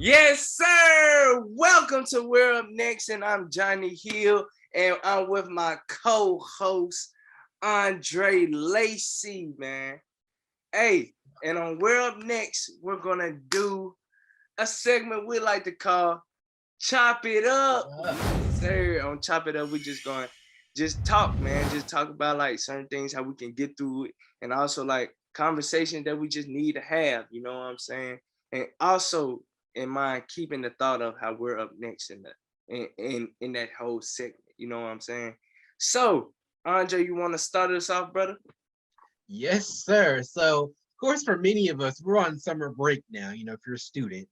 Yes, sir. Welcome to We're Up Next, and I'm Johnny Hill, and I'm with my co-host Andre Lacey, man. Hey, and on We're Up Next, we're gonna do a segment we like to call Chop It Up. Yes, sir. On Chop It Up, we just going just talk, man. Just talk about like certain things, how we can get through it, and also like conversations that we just need to have. You know what I'm saying? And also in mind keeping the thought of how we're up next in in that whole segment. You know what I'm saying? So, Andre, you want to start us off, brother? Yes, sir. So, of course, for many of us, we're on summer break now, if you're a student.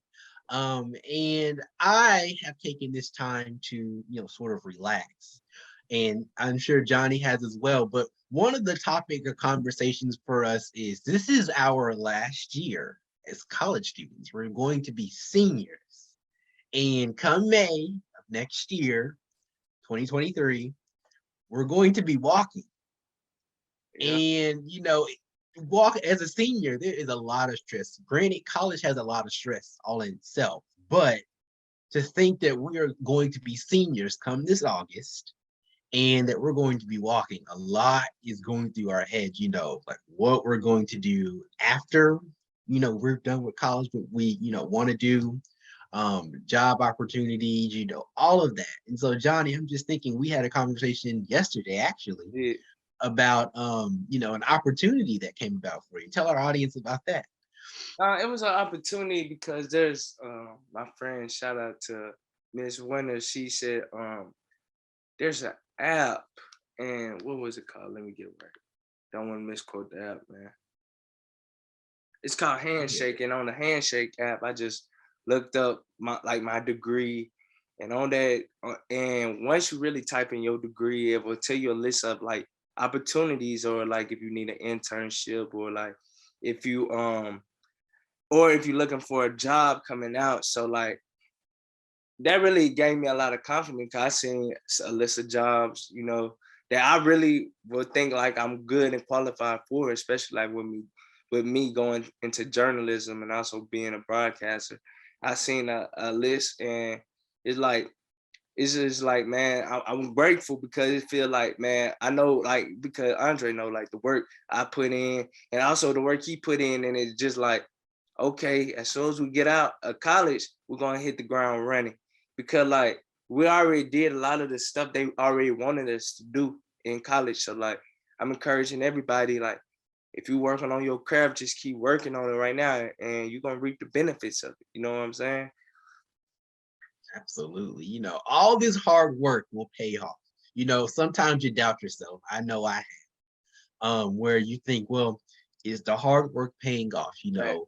And I have taken this time to, sort of relax. And I'm sure Johnny has as well. But one of the topic of conversations for us is this is our last year as college students. We're going to be seniors. And come May of next year, 2023, we're going to be walking. Yeah. And walk as a senior, there is a lot of stress. Granted, college has a lot of stress all in itself, but to think that we are going to be seniors come this August and that we're going to be walking, a lot is going through our heads, like what we're going to do after, we're done with college, but we, want to do job opportunities, all of that. And so, Johnny, I'm just thinking we had a conversation yesterday, actually, Yeah. about an opportunity that came about for you. Tell our audience about that. It was an opportunity because there's my friend, shout out to Miss Winter. She said there's an app, and what was it called? Let me get it right. Don't want to misquote the app, man. It's called Okay. Handshake, and on the Handshake app, I just looked up my degree, and on that, and once you really type in your degree, it will tell you a list of like opportunities, or like if you need an internship, or like if you or if you're looking for a job coming out. So like that really gave me a lot of confidence. 'Cause I seen a list of jobs, that I really would think like I'm good and qualified for, especially like with me going into journalism and also being a broadcaster. I seen a list, and it's like it's just like, man, I'm grateful because it feel like, man, I know, like, because Andre know like the work I put in and also the work he put in, and it's just like, okay, as soon as we get out of college, we're gonna hit the ground running, because like we already did a lot of the stuff they already wanted us to do in college. So like I'm encouraging everybody, like, if you're working on your craft, just keep working on it right now, and you're gonna reap the benefits of it. You know what I'm saying? Absolutely. All this hard work will pay off. Sometimes you doubt yourself. I know I have. Where you think, well, is the hard work paying off? Right.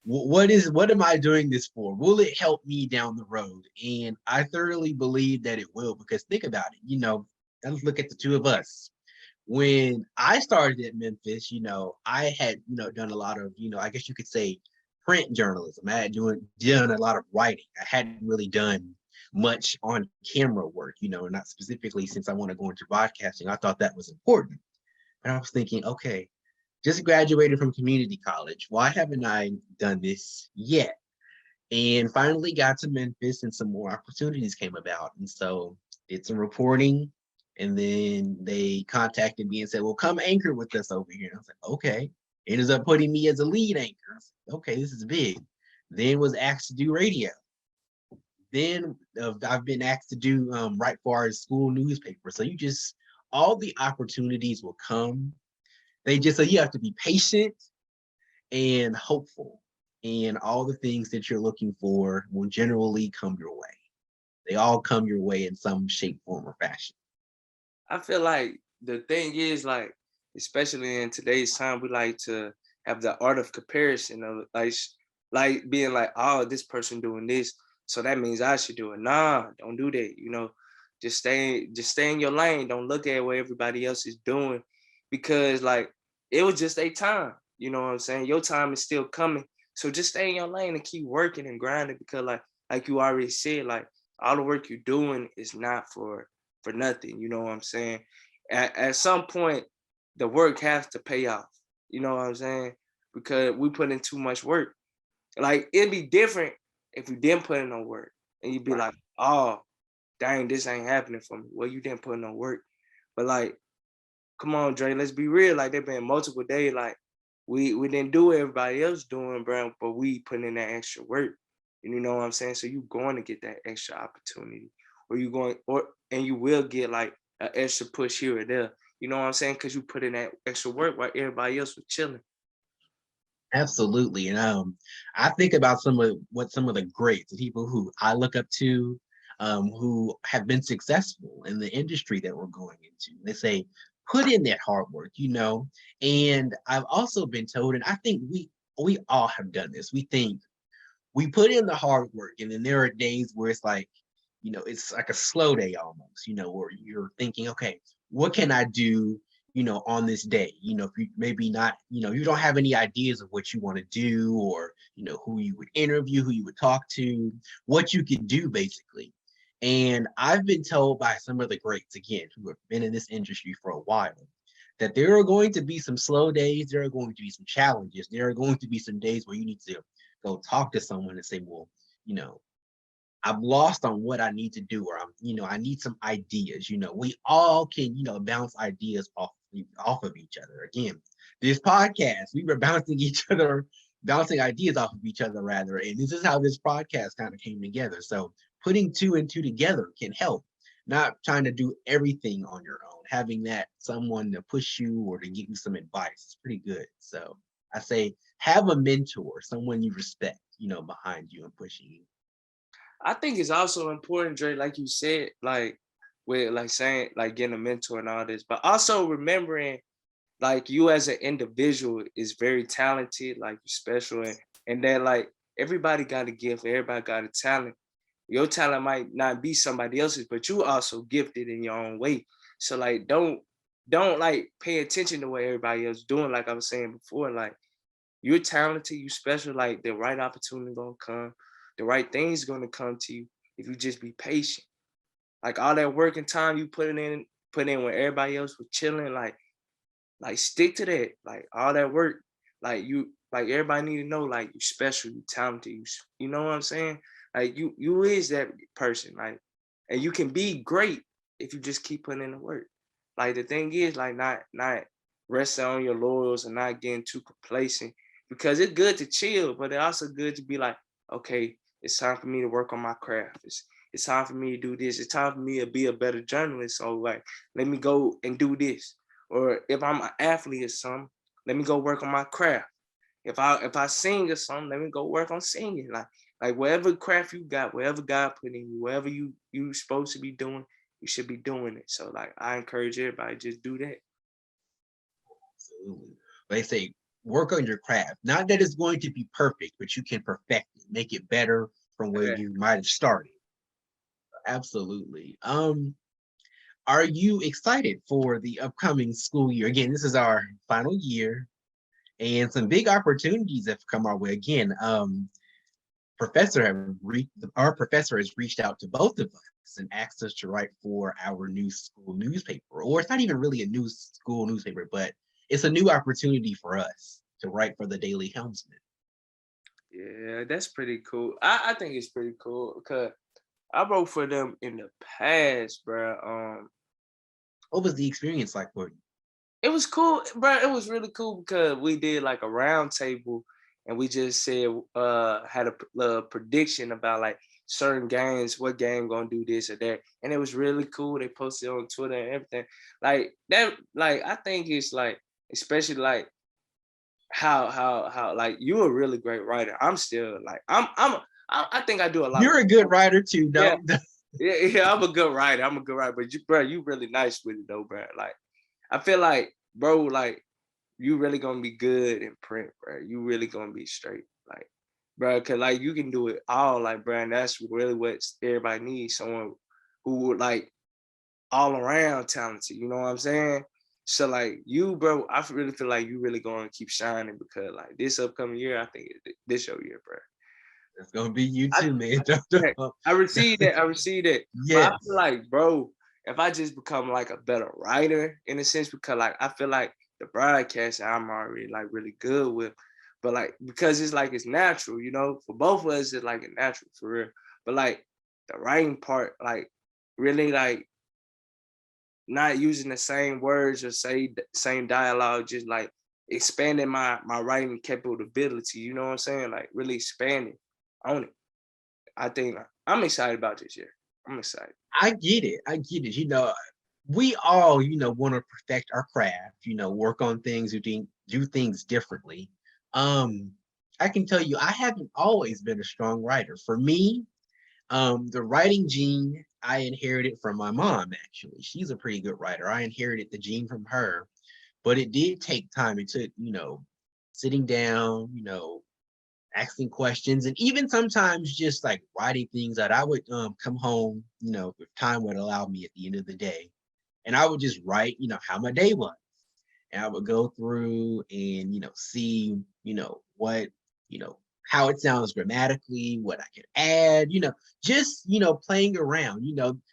What am I doing this for? Will it help me down the road? And I thoroughly believe that it will, because think about it. Let's look at the two of us. When I started at Memphis, I had, done a lot of, I guess you could say print journalism. I had done a lot of writing. I hadn't really done much on camera work, not specifically since I want to go into broadcasting. I thought that was important. And I was thinking, okay, just graduated from community college. Why haven't I done this yet? And finally got to Memphis and some more opportunities came about. And so did some reporting. And then they contacted me and said, well, come anchor with us over here. And I was like, okay. Ended up putting me as a lead anchor. I was like, okay, this is big. Then was asked to do radio. Then I've been asked to do write for our school newspaper. So all the opportunities will come. They just say you have to be patient and hopeful, and all the things that you're looking for will generally come your way. They all come your way in some shape, form, or fashion. I feel like the thing is, like, especially in today's time, we like to have the art of comparison of like being like, oh, this person doing this, so that means I should do it. Nah, don't do that. Just stay in your lane. Don't look at what everybody else is doing, because like it was just a time. You know what I'm saying? Your time is still coming. So just stay in your lane and keep working and grinding, because like you already said, like all the work you're doing is not for nothing. You know what I'm saying? At some point, the work has to pay off. You know what I'm saying? Because we put in too much work. Like it'd be different if you didn't put in no work, and you'd be Right. like, oh, dang, this ain't happening for me. Well, you didn't put in no work. But like, come on, Dre, let's be real. Like there been multiple days, like we didn't do what everybody else doing, bro, but we put in that extra work. And you know what I'm saying? So you going to get that extra opportunity, or you going, or and you will get like an extra push here or there. You know what I'm saying? Because you put in that extra work while everybody else was chilling. Absolutely. And I think about some of the greats, the people who I look up to, who have been successful in the industry that we're going into. They say, put in that hard work, you know. And I've also been told, and I think we all have done this. We think we put in the hard work, and then there are days where it's like, you know, it's like a slow day almost, you know, where you're thinking, okay, what can I do, you know, on this day? You know, if you maybe not, you know, you don't have any ideas of what you want to do, or, you know, who you would interview, who you would talk to, what you could do basically. And I've been told by some of the greats, again, who have been in this industry for a while, that there are going to be some slow days, there are going to be some challenges, there are going to be some days where you need to go talk to someone and say, well, you know, I'm lost on what I need to do, or I'm, you know, I need some ideas. You know, we all can, you know, bounce ideas off of each other. Again, this podcast, we were bouncing each other, bouncing ideas off of each other rather. And this is how this podcast kind of came together. So putting two and two together can help. Not trying to do everything on your own, having that someone to push you or to give you some advice is pretty good. So I say have a mentor, someone you respect, you know, behind you and pushing you. I think it's also important, Dre, like you said, like with like saying like getting a mentor and all this, but also remembering like you as an individual is very talented, like you're special, and that like everybody got a gift, everybody got a talent. Your talent might not be somebody else's, but you also gifted in your own way. So like don't like pay attention to what everybody else doing. Like I was saying before, like you're talented, you special, like the right opportunity gonna come, the right thing's gonna come to you if you just be patient. Like all that work and time you put in when everybody else was chilling, like stick to that. Like all that work, like you like everybody need to know like you special, you talented, you know what I'm saying? Like you is that person, like and you can be great if you just keep putting in the work. Like the thing is like not resting on your laurels and not getting too complacent because it's good to chill, but it's also good to be like, okay, it's time for me to work on my craft. It's time for me to do this. It's time for me to be a better journalist. So like, let me go and do this. Or if I'm an athlete or something, let me go work on my craft. If I sing or something, let me go work on singing. Like whatever craft you got, whatever God put in you, whatever you supposed to be doing, you should be doing it. So like I encourage everybody just do that. Absolutely. They say work on your craft. Not that it's going to be perfect, but you can perfect it, make it better from where Yeah. you might have started. Absolutely. Are you excited for the upcoming school year? Again, this is our final year, and some big opportunities have come our way. Again, our professor has reached out to both of us and asked us to write for our new school newspaper. Or it's not even really a new school newspaper, but it's a new opportunity for us to write for the Daily Helmsman. Yeah, that's pretty cool. I think it's pretty cool because I wrote for them in the past, bro. What was the experience like for you? It was cool, bro. It was really cool because we did like a round table and we just said had a prediction about like certain games, what game gonna do this or that. And it was really cool. They posted on Twitter and everything. Like that, like I think it's like, especially like how like you're a really great writer. I'm still like I think I do a lot of You're a good writer too, yeah, don't? yeah, I'm a good writer. I'm a good writer, but bro, you really nice with it though, bro. Like I feel like, bro, like you really gonna be good in print, bro. You really gonna be straight, like, bro, cause like you can do it all, like, bro, and that's really what everybody needs. Someone who like all around talented. You know what I'm saying? So like you, bro, I really feel like you really gonna keep shining because like this upcoming year, I think this your year, bro. It's gonna be you I, too, man. yeah, I received that. I received that. But I feel Yes. like, bro, if I just become like a better writer in a sense, because like I feel like the broadcast I'm already like really good with. But like because it's like it's natural, you know, for both of us, it's like a natural for real. But like the writing part, like really like not using the same words or say same dialogue, just like expanding my writing capability. You know what I'm saying? Like really expanding on it. I think I'm excited about this year. I'm excited. I get it. I get it. We all, want to perfect our craft, work on things, do things differently. Um, I can tell you, I haven't always been a strong writer. For me, the writing gene I inherited from my mom, actually. She's a pretty good writer. I inherited the gene from her, but it did take time. It took, sitting down, asking questions, and even sometimes just like writing things that I would come home, if time would allow me at the end of the day. And I would just write, how my day was. And I would go through and, see, what, you know, how it sounds grammatically, what I could add, just, playing around.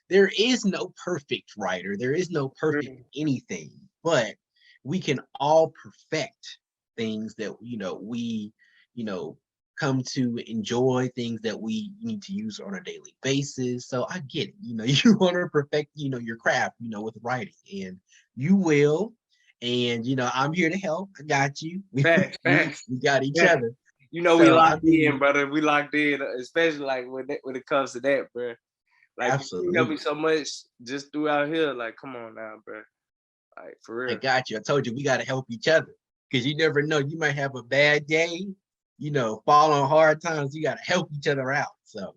There is no perfect writer, there is no perfect Mm. anything, but we can all perfect things that, we, you know, come to enjoy, things that we need to use on a daily basis. So I get it. You want to perfect, your craft, with writing, and you will. And I'm here to help. I got you. Facts, facts, We got each facts. other. You know we So I locked in, mean, brother. We locked in, especially like when it comes to that, bro. Like you help me absolutely. so much just throughout here. Like, come on now, bro. Like for I real. got you. I told you we got to help each other, because you never know. You might have a bad day, fall on hard times. You got to help each other out. So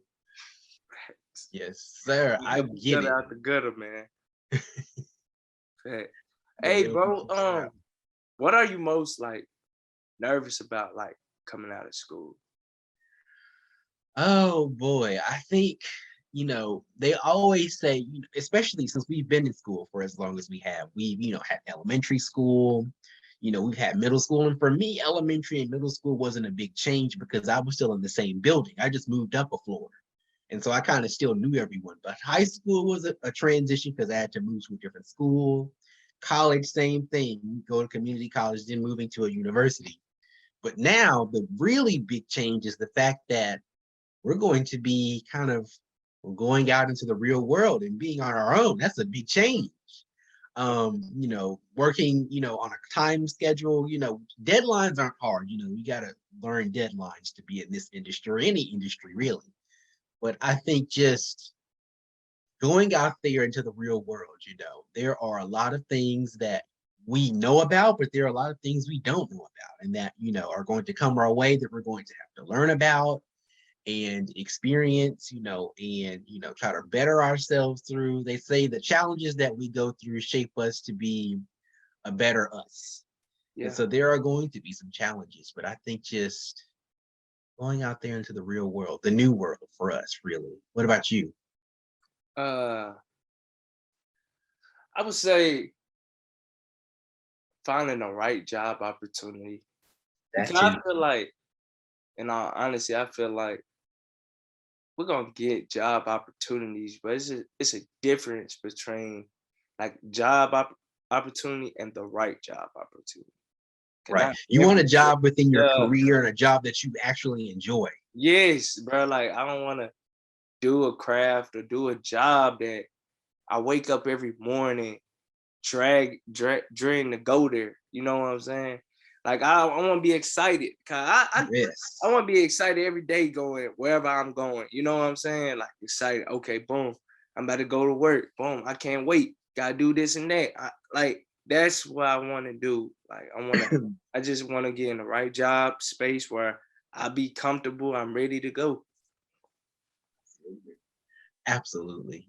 yes, sir. We I help each get other it. out the gutter, man. Fact. Gotta Hey, help bro. each other out. What are you most like nervous about, like coming out of school? Oh boy, I think, they always say, especially since we've been in school for as long as we have, we've, had elementary school, we've had middle school. And for me, elementary and middle school wasn't a big change because I was still in the same building. I just moved up a floor. And so I kind of still knew everyone. But high school was a transition because I had to move to a different school. College, same thing. Go to community college, then moving to a university. But now the really big change is the fact that we're going to be kind of going out into the real world and being on our own. That's a big change. Working, on a time schedule, deadlines aren't hard. You got to learn deadlines to be in this industry or any industry really. But I think just going out there into the real world, there are a lot of things that we know about, but there are a lot of things we don't know about, and that, are going to come our way that we're going to have to learn about and experience, and try to better ourselves through. They say the challenges that we go through shape us to be a better us. And Yeah. so there are going to be some challenges, but I think just going out there into the real world, the new world for us, really. What about you? Uh, I would say finding the right job opportunity That because I too. feel like, in all honesty, I feel like we're gonna get job opportunities, but it's a difference between like opportunity and the right job opportunity. 'Cause Right. not You want a every, job within your yeah, career and a job that you actually enjoy. yes, bro. Like I don't want to do a craft or do a job that I wake up every morning dream to go there. You know what I'm saying? Like I want to be excited. Cause I Yes. want to be excited every day going wherever I'm going. You know what I'm saying? Like excited. Okay, boom. I'm about to go to work. Boom. I can't wait. Gotta do this and that. Like that's what I want to do. Like I just want to get in the right job space where I be comfortable. I'm ready to go. Absolutely.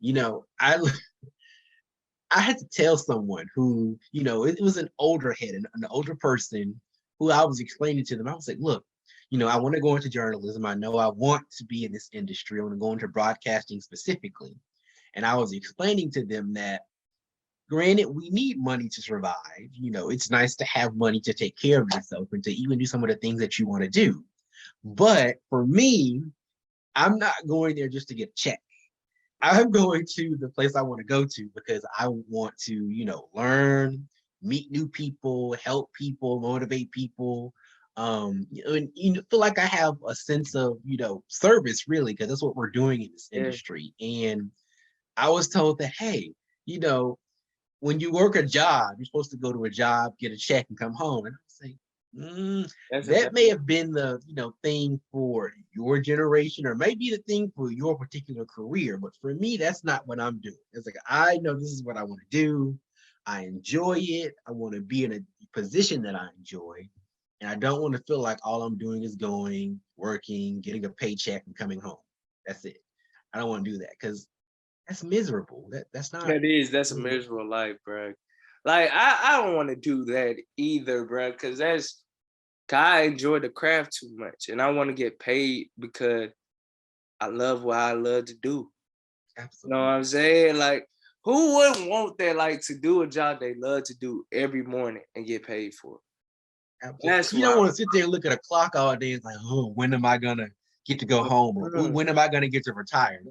I had to tell someone who, it was an older head, an older person who I was explaining to them. I was like, look, I want to go into journalism. I know I want to be in this industry. I want to go into broadcasting specifically. And I was explaining to them that, granted, we need money to survive. It's nice to have money to take care of yourself and to even do some of the things that you want to do. But for me, I'm not going there just to get a check. I'm going to the place I want to go to because I want to, learn, meet new people, help people, motivate people. And feel like I have a sense of, service really, because that's what we're doing in this Yeah, industry. And I was told that, hey, you know, when you work a job, you're supposed to go to a job, get a check, and come home. And I was like, that's a that fact. may have been the thing for your generation, or maybe the thing for your particular career. But for me, that's not what I'm doing. It's like I know this is what I want to do. I enjoy it. I want to be in a position that I enjoy. And I don't want to feel like all I'm doing is going, working, getting a paycheck, and coming home. That's it. I don't want to do that because that's miserable. That's not That's a miserable life, bro. Like I don't want to do that either, bro, because that's 'cause I enjoy the craft too much, and I want to get paid because I love what I love to do. You know what absolutely. I'm saying? Like, who wouldn't want that? Like to do a job they love to do every morning and get paid for it. Absolutely. That's You why. don't want to sit there and look at a clock all day and like, oh, when am I gonna get to go home? Or "Ooh, when am I gonna get to retire?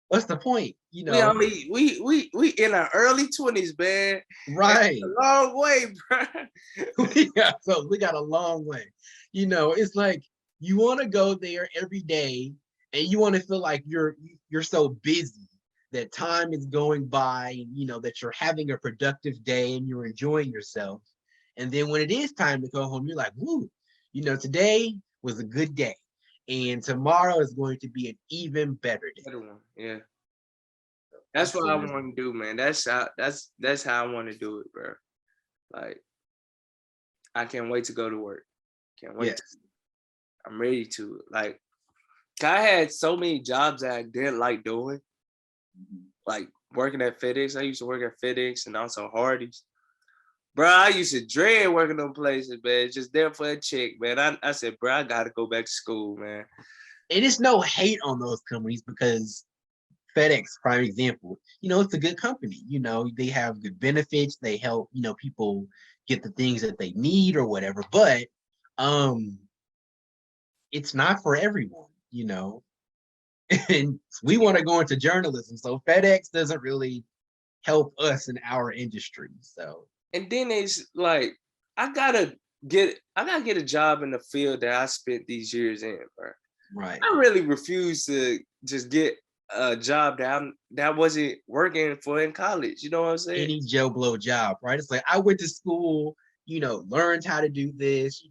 What's the point? We only we in our early 20s, man. And it's Right. a long way, bro. We got a long way. It's like you want to go there every day and you want to feel like you're so busy that time is going by, and that you're having a productive day and you're enjoying yourself. And then when it is time to go home, you're like, woo, today was a good day. And tomorrow is going to be an even better day. Better one, yeah. That's That's what so I miserable. want to do, man. That's how I want to do it, bro. Like I can't wait to go to work. Can't wait. Yes. I'm ready to. Like I had so many jobs that I didn't like doing, Mhm. like working at FedEx. I used to work at FedEx and also Hardee's. Bro, I used to dread working them places, man. Just there for a check, man. I said, bro, I gotta go back to school, man. And it's no hate on those companies because FedEx, prime example, it's a good company. They have good benefits. They help, people get the things that they need or whatever. But um, it's not for everyone. And we want to go into journalism. So FedEx doesn't really help us in our industry. So And then it's like I gotta get a job in the field that I spent these years in, bro. right. I really refuse to just get a job that wasn't working for in college. You know what I'm saying? Any Joe Blow job, right? It's like I went to school, learned how to do this,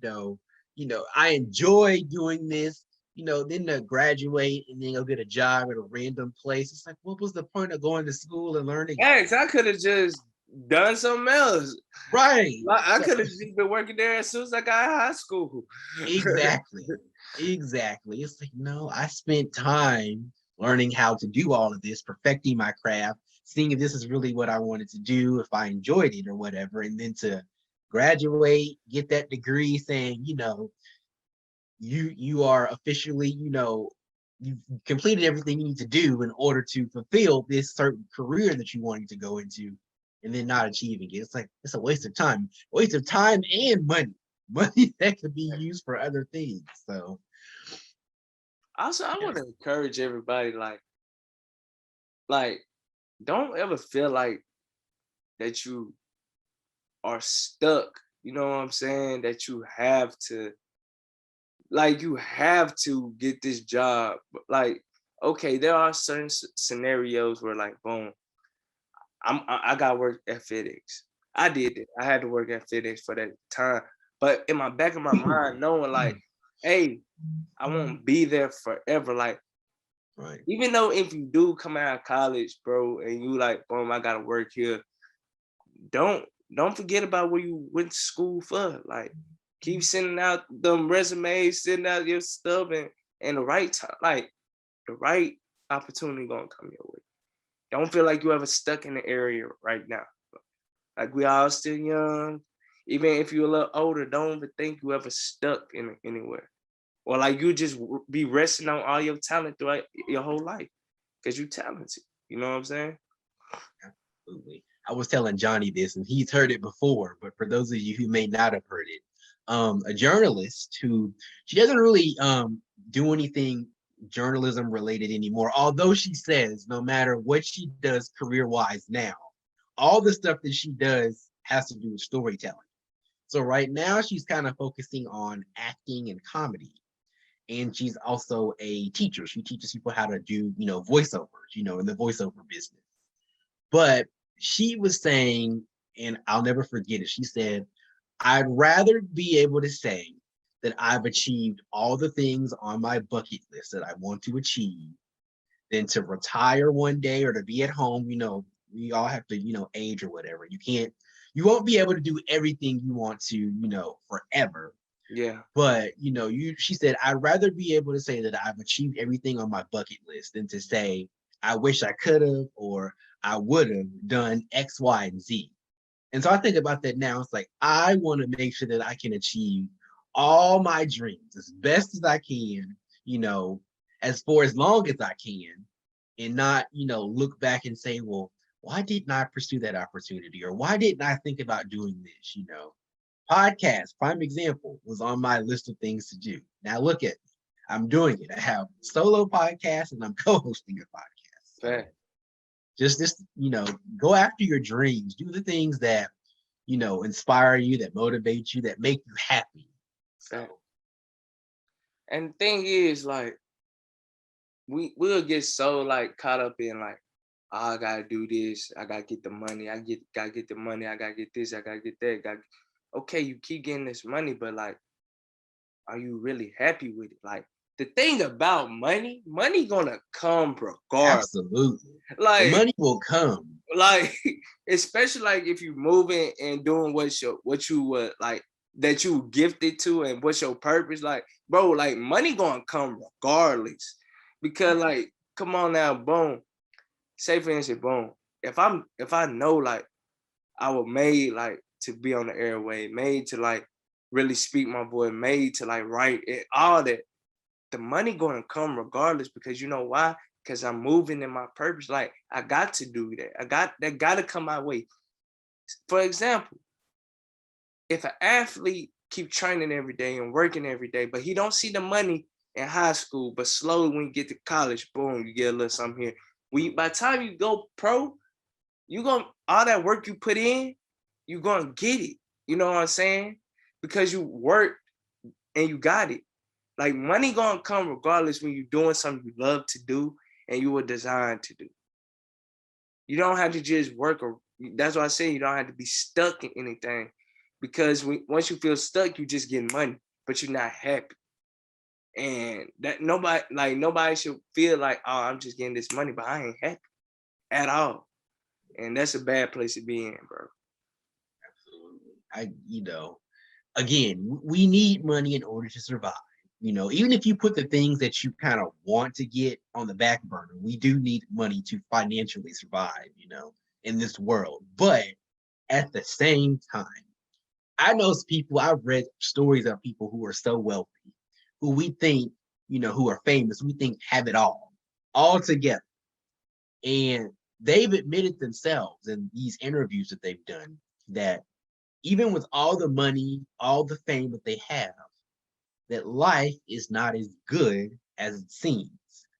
I enjoy doing this, then to graduate and then go get a job at a random place. It's like, what was the point of going to school and learning all Thanks. I could have just done something else. right? I So could have just been working there as soon as I got out of high school. exactly. Exactly. It's like, no, I spent time learning how to do all of this, perfecting my craft, seeing if this is really what I wanted to do, if I enjoyed it or whatever, and then to graduate, get that degree saying, you are officially, you've completed everything you need to do in order to fulfill this certain career that you wanted to go into, and then not achieving it. It's like it's a waste of time and money that could be used for other things. So Also, I want yes. to encourage everybody, like, don't ever feel like that you are stuck. You know what I'm saying? That you have to get this job. Like, okay, there are certain scenarios where, like, boom, I got work at FedEx. I did it. I had to work at FedEx for that time. But in my back of my mind, knowing like, hey, I won't be there forever. Like, Right. even though if you do come out of college, bro, and you like, boom, I gotta work here. Don't don't forget about where you went to school for. Like, keep sending out them resumes, sending out your stuff, and the right time, like the right opportunity gonna come your way. Don't feel like you ever stuck in the area right now. Like we all still young. Even if you're a little older, don't even think you ever stuck in anywhere. Or like you just be resting on all your talent throughout your whole life because you talented. You know what I'm saying? Absolutely. I was telling Johnny this, and he's heard it before, but for those of you who may not have heard it, a journalist who she doesn't really do anything journalism related anymore. Although she says no matter what she does career wise now, all the stuff that she does has to do with storytelling. So right now she's kind of focusing on acting and comedy. And she's also a teacher. She teaches people how to do, voiceovers, in the voiceover business. But she was saying, and I'll never forget it, she said, I'd rather be able to say that I've achieved all the things on my bucket list that I want to achieve than to retire one day or to be at home. We all have to, age or whatever. You won't be able to do everything you want to, forever. Yeah. But she said, I'd rather be able to say that I've achieved everything on my bucket list than to say I wish I could have or I would have done X, Y, and Z. And so I think about that now. It's like I want to make sure that I can achieve all my dreams as best as I can, as for as long as I can, and not, look back and say, well, why didn't I pursue that opportunity? Or why didn't I think about doing this? Podcast, prime example, was on my list of things to do. Now look at me. I'm doing it. I have solo podcast and I'm co-hosting a podcast. Fair. Just go after your dreams. Do the things that inspire you, that motivate you, that make you happy. Fair. And the thing is, like, we'll get so like caught up in like, oh, I gotta do this, I gotta get the money, gotta get the money, I gotta get this, I gotta get that, okay, you keep getting this money, but like, are you really happy with it? Like, the thing about money gonna come regardless. Absolutely. The Like, money will come. like, especially like if you moving and doing what you like that you gifted to and what's your purpose, like, bro, like money gonna come regardless. Because like, come on now, boom. Say for instance, boom. If I know like I was made like to be on the airway, made to like really speak my voice, made to like write it, all that, the money gonna come regardless, because you know why? Because I'm moving in my purpose. Like, I got to do that. That gotta come my way. For example, if an athlete keep training every day and working every day, but he don't see the money in high school, but slowly when you get to college, boom, you get a little something here. By the time you go pro, you gonna all that work you put in, you gonna get it. You know what I'm saying? Because you worked and you got it. Like, money gonna come regardless when you're doing something you love to do and you were designed to do. You don't have to just work, or that's why I say you don't have to be stuck in anything, because once you feel stuck, you just get money, but you're not happy. And that nobody should feel like, oh, I'm just getting this money, but I ain't happy at all. And that's a bad place to be in, bro. Absolutely. Again, we need money in order to survive. Even if you put the things that you kind of want to get on the back burner, we do need money to financially survive, in this world. But at the same time, I know people, I've read stories of people who are so wealthy, who we think, who are famous, we think have it all together. And they've admitted themselves in these interviews that they've done that even with all the money, all the fame that they have, that life is not as good as it seems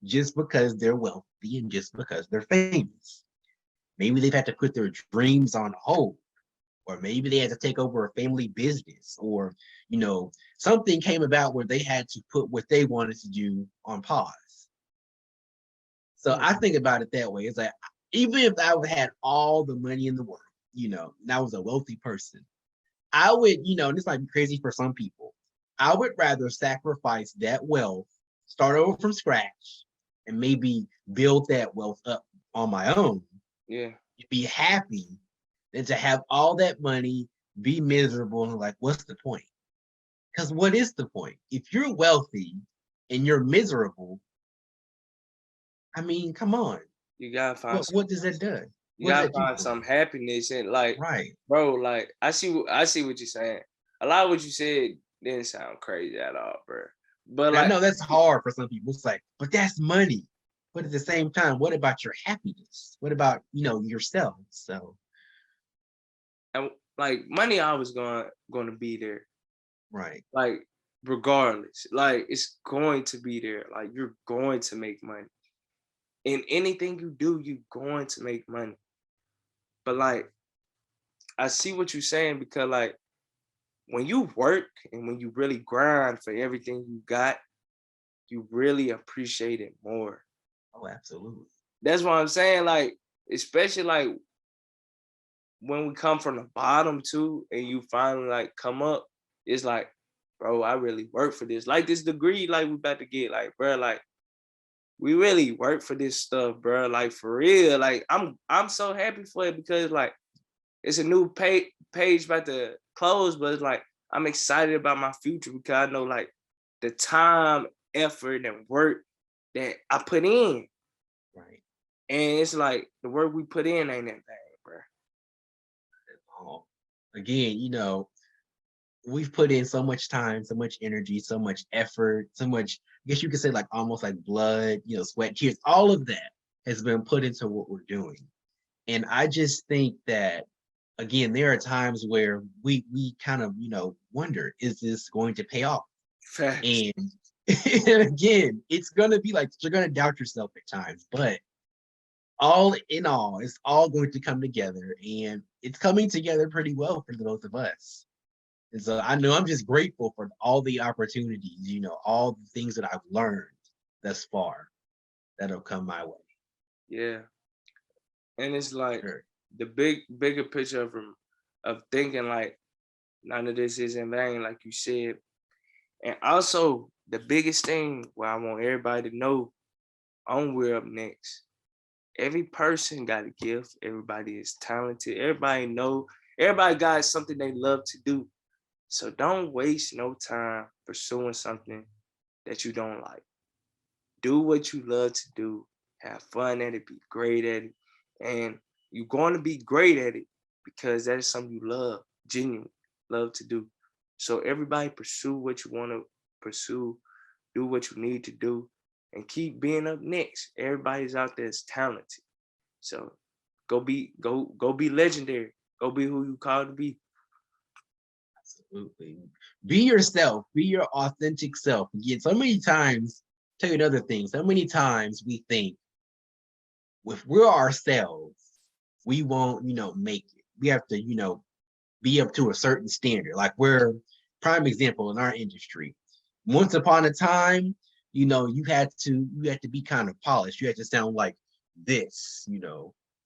just because they're wealthy and just because they're famous. Maybe they've had to put their dreams on hold, or maybe they had to take over a family business, or, something came about where they had to put what they wanted to do on pause. So I think about it that way. It's like, even if I had all the money in the world, and I was a wealthy person, I would, and this might be crazy for some people, I would rather sacrifice that wealth, start over from scratch, and maybe build that wealth up on my own. Yeah. Be happy than to have all that money, be miserable, and like, what's the point? Because what is the point? If you're wealthy and you're miserable, I mean, come on. You gotta find What does that do? You gotta find some happiness and like, right, bro. Like, I see what you're saying. A lot of what you said didn't sound crazy at all, bro. But I like, know that's hard for some people. It's like, but that's money. But at the same time, what about your happiness? What about yourself? So, and like, money always gonna be there. right. Like, regardless, like, it's going to be there. Like, you're going to make money. In anything you do, you're going to make money. But like, I see what you're saying, because like, when you work and when you really grind for everything you got, you really appreciate it more. Oh, absolutely. That's what I'm saying. Like, especially like when we come from the bottom too, and you finally like come up, it's like, bro, I really work for this. Like this degree, like we about to get, like, bro, like we really work for this stuff, bro. Like for real. Like I'm so happy for it because like it's a new page about to close, but it's like I'm excited about my future because I know like the time, effort, and work that I put in. Right. And it's like the work we put in ain't that bad, bro. Oh, again, we've put in so much time, so much energy, so much effort, so much, I guess you could say like almost like blood, sweat, tears, all of that has been put into what we're doing. And I just think that again, there are times where we kind of, wonder, is this going to pay off? Facts. And, and again, it's gonna be like you're gonna doubt yourself at times, but all in all, it's all going to come together and it's coming together pretty well for the both of us. And so I know I'm just grateful for all the opportunities, all the things that I've learned thus far that have come my way. Yeah. And it's like Sure. the bigger picture of thinking like none of this is in vain, like you said. And also the biggest thing where I want everybody to know on We're Up Next. Every person got a gift. Everybody is talented. Everybody got something they love to do. So don't waste no time pursuing something that you don't like. Do what you love to do. Have fun at it. Be great at it. And you're going to be great at it because that is something you love, genuinely love to do. So everybody pursue what you want to pursue. Do what you need to do and keep being up next. Everybody's out there is talented. So go be legendary. Go be who you called to be. Absolutely. Be yourself, be your authentic self. Again, so many times, tell you another thing, so many times we think if we're ourselves, we won't, make it. We have to, be up to a certain standard. Like we're prime example in our industry. Once upon a time, you had to be kind of polished. You had to sound like this,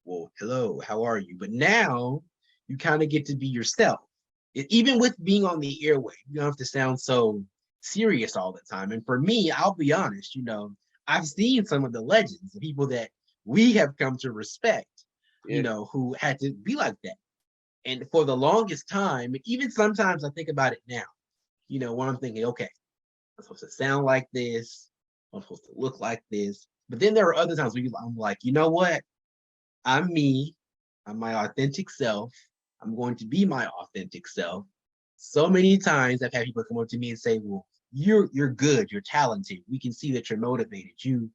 well, hello, how are you? But now you kind of get to be yourself. Even with being on the airway, you don't have to sound so serious all the time. And for me, I'll be honest, I've seen some of the legends, the people that we have come to respect, Yeah. who had to be like that. And for the longest time, even sometimes I think about it now, when I'm thinking, okay, I'm supposed to sound like this, I'm supposed to look like this. But then there are other times where I'm like, you know what? I'm me, I'm my authentic self. I'm going to be my authentic self. So many times I've had people come up to me and say, well, you're good, you're talented. We can see that you're motivated. You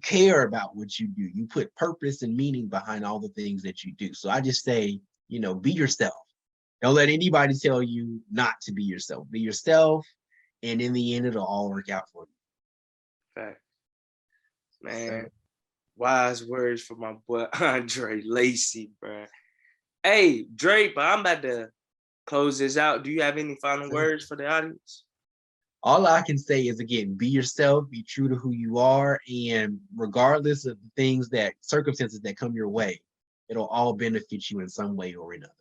care about what you do. You put purpose and meaning behind all the things that you do. So I just say, be yourself. Don't let anybody tell you not to be yourself. Be yourself, and in the end, it'll all work out for Fact. you. Man, Sir. wise words for my boy Andre Lacy, bro. Hey, Drake, but I'm about to close this out. Do you have any final Sir. words for the audience? All I can say is again, be yourself, be true to who you are, and regardless of the things that circumstances that come your way, it'll all benefit you in some way or another.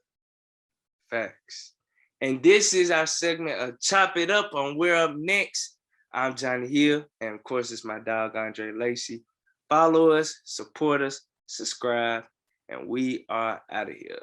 Facts. And this is our segment of Chop It Up on We're Up Next. I'm Johnny Hill, and of course, it's my dog Andre Lacy. Follow us, support us, subscribe, and we are out of here.